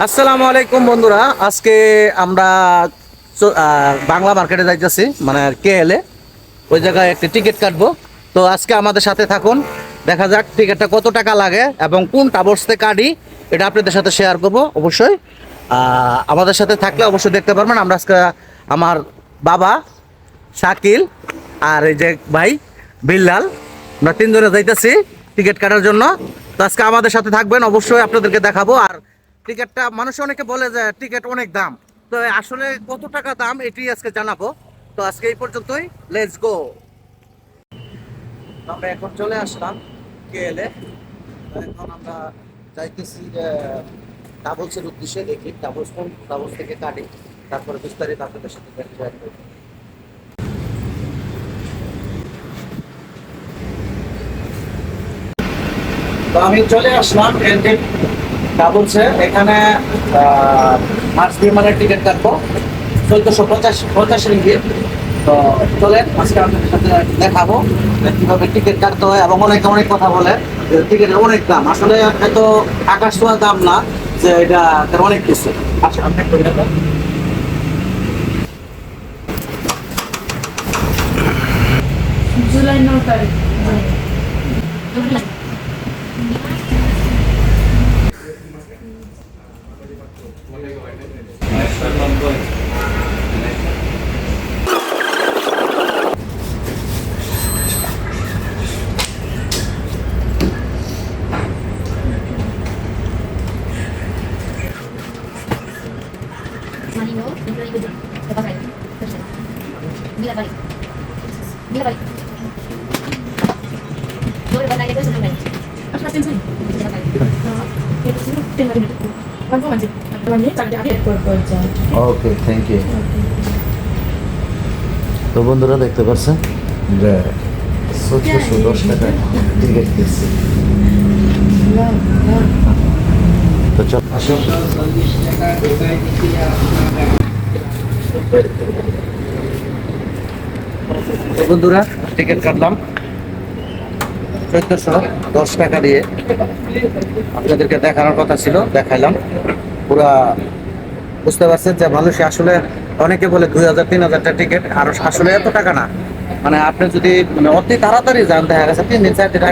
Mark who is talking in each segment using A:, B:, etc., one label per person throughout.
A: আসসালামু আলাইকুম বন্ধুরা, আজকে আমরা বাংলা মার্কেটে যাইতেছি, মানে কেএলএ। ওই জায়গায় একটি টিকিট কাটবো। তো আজকে আমাদের সাথে থাকুন, দেখা যাক টিকিটটা কত টাকা লাগে এবং কোন ট্রাভেলস থেকে কাটি, এটা আপনাদের সাথে শেয়ার করবো অবশ্যই। আমাদের সাথে থাকলে অবশ্যই দেখতে পারবেন। আমরা আজকে আমার বাবা শাকিল আর এই যে ভাই বিল্লাল, আমরা তিনজনে যাইতেছি টিকিট কাটার জন্য। তো আজকে আমাদের সাথে থাকবেন, অবশ্যই আপনাদেরকে দেখাবো। আর টিকিটটা মানুষ অনেকে বলে যে টিকিট অনেক দাম, তো আসলে কত টাকা দাম এটি আজকে জানাবো। তো আজকে এই পর্যন্তই, লেটস গো। আমরা এখন চলে আসলাম কেএলএ। এখন আমরা যাইতেছি যে ট্রাভেলসের উদ্দেশ্যে, দেখি ট্রাভেলস কোন ট্রাভেলস থেকে কাটি, তারপরে বিস্তারিত আপনাদের সাথে শেয়ার করবো। তো আমি চলে আসলাম এলটি ট্রাভেলসে। এখানে মার্চ বিমানের টিকিট কাটবো 1450 রিঙ্গিত। তো চলেন আজকে আপনাদের সাথে দেখাবো যে কিভাবে টিকিট কাটতে হয়। এবং অনেকে অনেক কথা বলে যে টিকিটের অনেক দাম, আসলে এত আকাশ ছোঁয়া দাম না, যে এটা অনেক কিছু। আচ্ছা, আপনি করে দেবেন।
B: জুলাই 9 তারিখ।
C: Manino, dentro de YouTube. ¿Qué pasa ahí? Perfecto. Mira, vale. Mira, vale. Doble pantalla, todo eso no vale.
B: আপনার টেনশন
C: Mira, vale.
B: এটা ছিল 10 মিনিট কনফার্ম আছে মানে চাকরি আগে রেকর্ড করতে
A: ওকে, থ্যাংক ইউ। তো বন্ধুরা দেখতে পাচ্ছেন যে 1410 টাকা টিকিট কিনছি। তো চল আসুন। তো বন্ধুরা টিকিট কাটলাম 1410 টাকা দিয়ে। আপনাদেরকে দেখানোর কথা ছিল, দেখাইলাম। পুরা বুঝতে পারছেন যে মানুষে আসলে অনেকে বলে 2000-3000 টিকিট, আর আসলে এত টাকা না। মানে আপনি যদি মানে অতি তাড়াতাড়ি যান, দেখা গেছে 3 দিন 4 দিন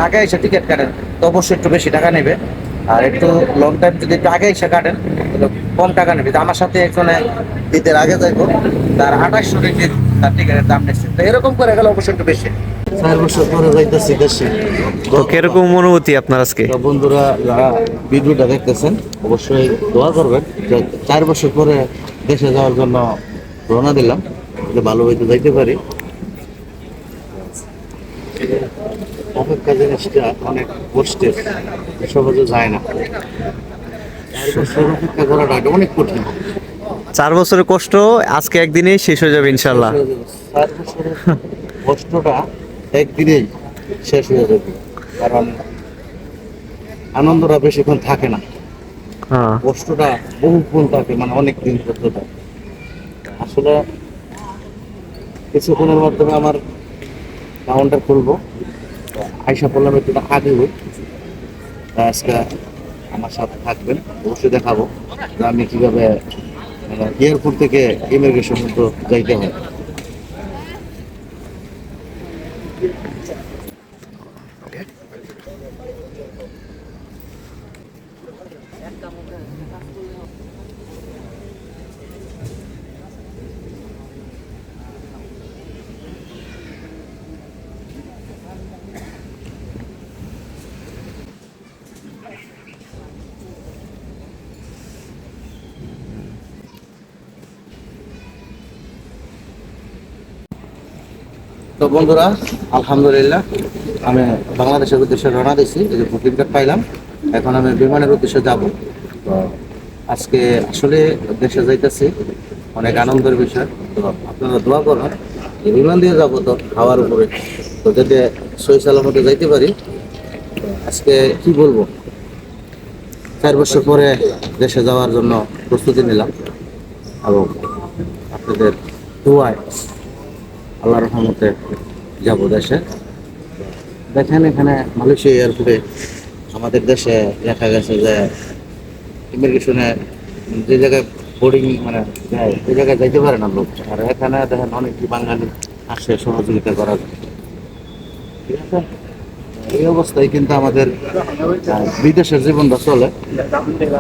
A: আগে এসে টিকিট কাটেন, তো অবশ্যই একটু বেশি টাকা নেবে। আর একটু লং টাইম যদি একটু আগে এসে কাটেন, তাহলে কম টাকা নেবে। তো আমার সাথে একজনে ঈদের আগে যাইবো, তার 2800 টিকিট, তার টিকিটের দাম নিচ্ছে। তো এরকম করে গেলে অবশ্যই একটু বেশি। 4 বছর পরে যাইতেছি দেশে।
D: তো কিরকম অনুভূতি আপনার আজকে?
A: তো বন্ধুরা যারা ভিডিওটা দেখতেছেন অবশ্যই দোয়া করবেন যে 4 বছর পরে দেশে যাওয়ার জন্য রওনা দিলাম, যে ভালোভাবে যাইতে পারি। অপেক্ষা জিনিসটা অনেক কষ্টের, সহজে যায় না। 4 বছর অপেক্ষা করাটা এটা অনেক কঠিন।
D: 4 বছরের কষ্ট আজকে একদিনেই শেষ হয়ে যাবে ইনশাল্লাহ।
A: 4 বছরের কষ্টটা একদিনেই শেষ হয়ে যাবে, কারণ আনন্দটা বেশিক্ষণ থাকে না,
D: হ্যাঁ,
A: কষ্টটা বহুক্ষণ থাকে, মানে অনেক দিন পর্যন্ত। আসলে কিছুক্ষণের মাধ্যমে আমার কাউন্টার খুলবো, আইসা পড়লাম একটু আগে হই। আজকে আমার সাথে থাকবেন, অবশ্যই দেখাবো যে আমি কিভাবে এয়ারপোর্ট থেকে ইমিগ্রেশন পর্যন্ত যাইতে হয়। তো বন্ধুরা আলহামদুলিল্লাহ আমি বাংলাদেশের উদ্দেশ্যে রওনা দিয়েছি, এই যে বুকিং কার্ড পাইলাম। এখন আমি বিমানের উদ্দেশ্যে যাব। তো আজকে আসলে দেশে যাইতেছি, অনেক আনন্দের বিষয়। তো আপনারা দোয়া করুন, বিমান দিয়ে যাবো তো হাওয়ার উপরে, তো যাতে সহি সালামতে যাইতে পারি। তো আজকে কি বলবো, 4 বছর পরে দেশে যাওয়ার জন্য প্রস্তুতি নিলাম, এবং আপনাদের দোয়ায় আল্লাহর রহমতে যাব দেশে। দেখেন এখানে মালয়েশিয়া এয়ারপোর্টে আমাদের দেশে দেখা গেছে যে ইমিগ্রেশনে যে জায়গায় বোর্ডিং মানে যায় ওই জায়গায় যাইতে পারে না লোক, আর এখানে দেখেন অনেক বাঙালি আসে সহযোগিতা করার। ঠিক আছে, এই অবস্থায় কিন্তু আমাদের বিদেশের জীবনটা চলে।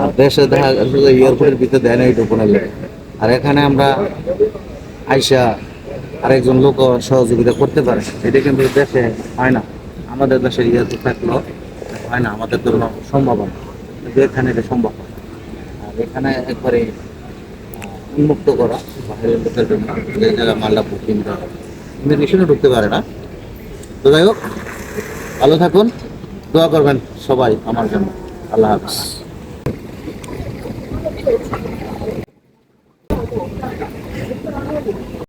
A: আর দেশে দেখা যাচ্ছে যে এয়ারপোর্টের ভিতরে দেয় না এইটুকু নাইলে, আর এখানে আমরা আইসা আরেকজন লোক সহযোগিতা করতে পারে, এটা কিন্তু দেশে হয় না। আমাদের দেশে এয়ারপোর্ট থাকলেও হয় না, আমাদের জন্য সম্ভব হয় না। কিন্তু এখানে এটা সম্ভব হয়। আর এখানে একবারে উন্মুক্ত করা বাইরের লোকের জন্য, যে জায়গায় মাল্লা বুকিং দেওয়া ইমিগ্রেশনে ঢুকতে পারে না। তো যাই হোক, ভালো থাকুন, দোয়া করবেন সবাই আমার জন্য। আল্লাহ হাফিজ।